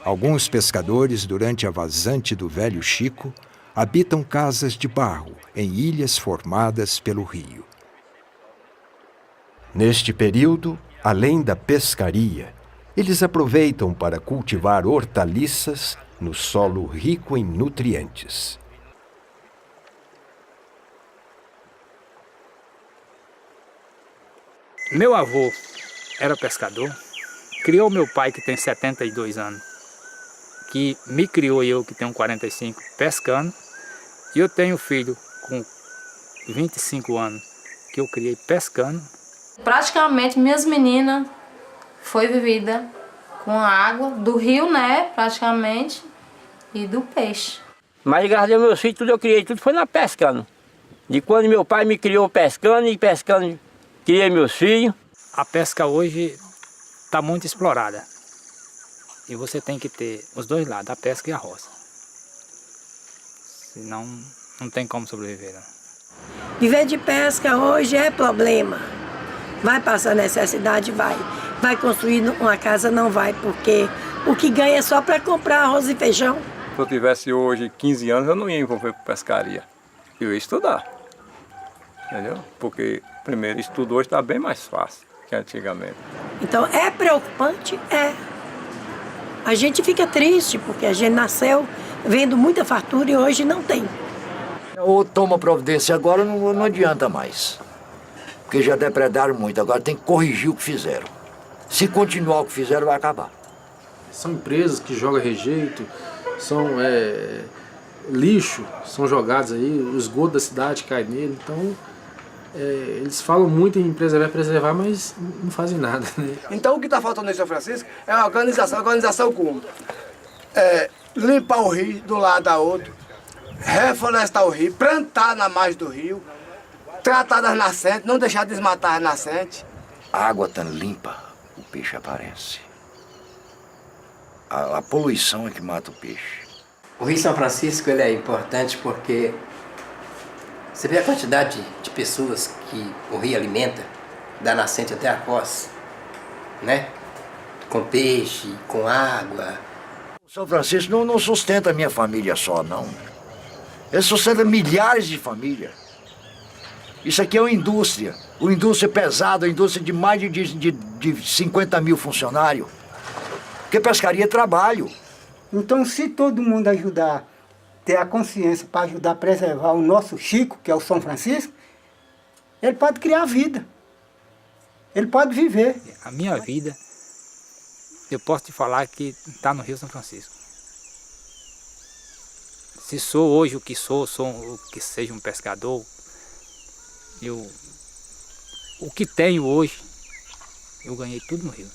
Alguns pescadores, durante a vazante do Velho Chico, habitam casas de barro em ilhas formadas pelo rio. Neste período, além da pescaria, eles aproveitam para cultivar hortaliças no solo rico em nutrientes. Meu avô era pescador, criou meu pai, que tem 72 anos, que me criou eu, que tenho 45, pescando, e eu tenho filho com 25 anos, que eu criei pescando. Praticamente minhas meninas foi vivida com a água do rio, né, praticamente, e do peixe. Mas graças a meus filhos, tudo eu criei, tudo foi na pescando. De quando meu pai me criou pescando, e pescando criei meus filhos. A pesca hoje está muito explorada. E você tem que ter os dois lados, a pesca e a roça. Senão não tem como sobreviver. Não. Viver de pesca hoje é problema. Vai passar necessidade? Vai. Vai construir uma casa? Não vai, porque o que ganha é só para comprar arroz e feijão. Se eu tivesse hoje 15 anos, eu não ia envolver com pescaria. Eu ia estudar. Entendeu? Porque, primeiro, estudo hoje está bem mais fácil que antigamente. Então, é preocupante? É. A gente fica triste, porque a gente nasceu vendo muita fartura e hoje não tem. Ou toma providência agora, não adianta mais. Porque já depredaram muito, agora tem que corrigir o que fizeram. Se continuar o que fizeram, vai acabar. São empresas que jogam rejeito, são lixo, são jogados aí, o esgoto da cidade cai nele, então eles falam muito em preservar, mas não fazem nada, né? Então o que está faltando em São Francisco é a organização como? Limpar o rio do lado da outro, reflorestar o rio, plantar na margem do rio, tratar das nascentes, não deixar desmatar as nascentes. A água tão limpa, o peixe aparece. A poluição é que mata o peixe. O Rio São Francisco ele é importante porque você vê a quantidade de pessoas que o rio alimenta, da nascente até a foz, né? Com peixe, com água. O São Francisco não sustenta a minha família só, não. Ele sustenta milhares de famílias. Isso aqui é uma indústria pesada, uma indústria de mais de 50 mil funcionários. Porque pescaria é trabalho. Então, se todo mundo ajudar, ter a consciência para ajudar a preservar o nosso Chico, que é o São Francisco, ele pode criar vida. Ele pode viver. A minha vida, eu posso te falar que está no Rio São Francisco. Se sou hoje o que sou o que seja um pescador, o que tenho hoje, eu ganhei tudo no Rio.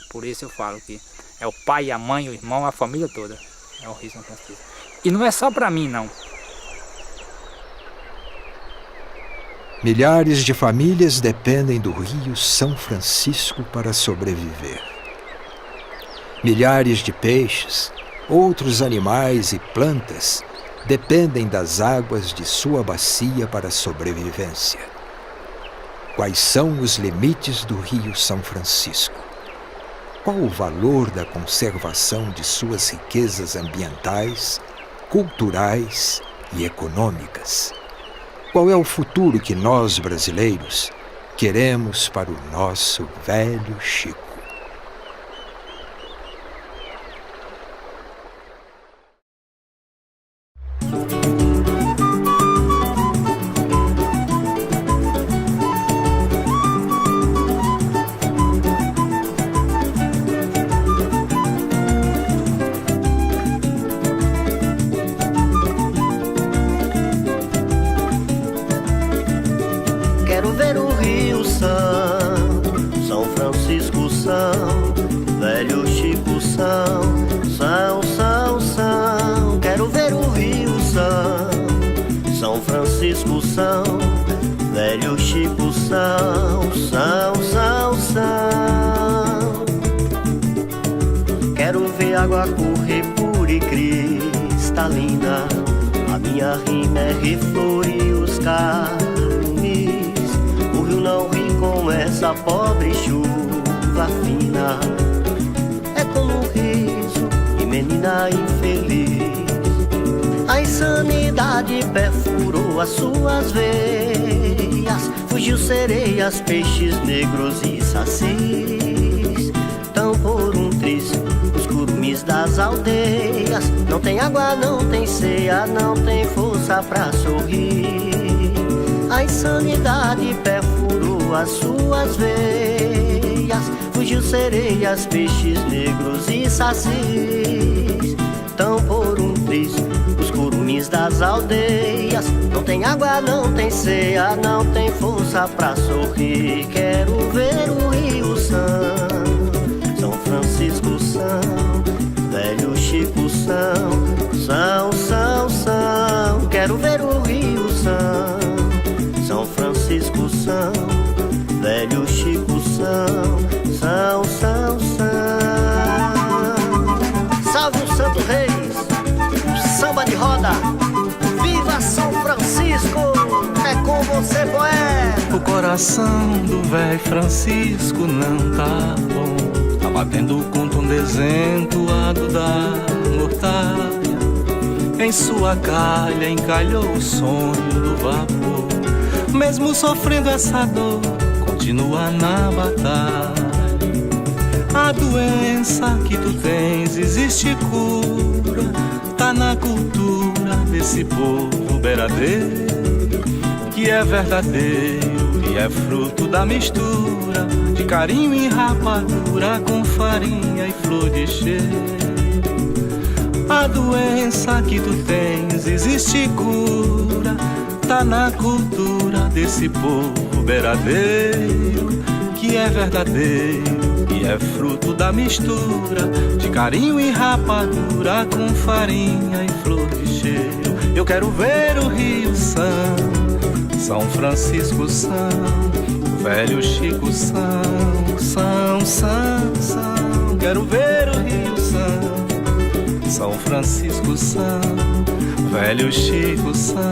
Por isso eu falo que é o pai, a mãe, o irmão, a família toda. É o Rio São Francisco. E não é só para mim, não. Milhares de famílias dependem do Rio São Francisco para sobreviver. Milhares de peixes, outros animais e plantas dependem das águas de sua bacia para a sobrevivência. Quais são os limites do Rio São Francisco? Qual o valor da conservação de suas riquezas ambientais, culturais e econômicas? Qual é o futuro que nós, brasileiros, queremos para o nosso Velho Chico? Quero ver o Rio São Francisco São, Velho Chico São. Quero ver o Rio São. Francisco São, velho Chico São. Quero ver água correr pura e cristalina. A minha rima é reflorir os carmes. O rio não ri com essa pobre chuva fina. É como um riso de menina infeliz. A insanidade perfurou as suas veias. Fugiu sereias, peixes negros e sacis. Tão por um triz os curumis das aldeias. Não tem água, não tem ceia, não tem força pra sorrir. A insanidade perfurou as suas veias. Fugiu sereias, peixes negros e sacis. Tão por um triz os curumis das aldeias. Não tem água, não tem ceia, não tem força pra sorrir. Quero ver o Rio São Francisco São, velho Chico São. Quero ver o Rio São Francisco São, velho Chico São. Salve o Santo Reis, o samba de roda. Viva São Francisco, é com você, poeta. O coração do velho Francisco não tá bom. Tá batendo com tom desentuado da mortalha. Em sua calha encalhou o sonho do vapor. Mesmo sofrendo essa dor, continua na batalha. A doença que tu tens existe cura. Tá na cultura desse povo beiradeiro, que é verdadeiro e é fruto da mistura de carinho e rapadura com farinha e flor de cheiro. A doença que tu tens existe cura. Tá na cultura desse povo beiradeiro, que é verdadeiro e é fruto da mistura de carinho e rapadura com farinha e flor de cheiro. Eu quero ver o Rio São Francisco São, velho Chico São. Quero ver o Rio São Francisco São, velho Chico São.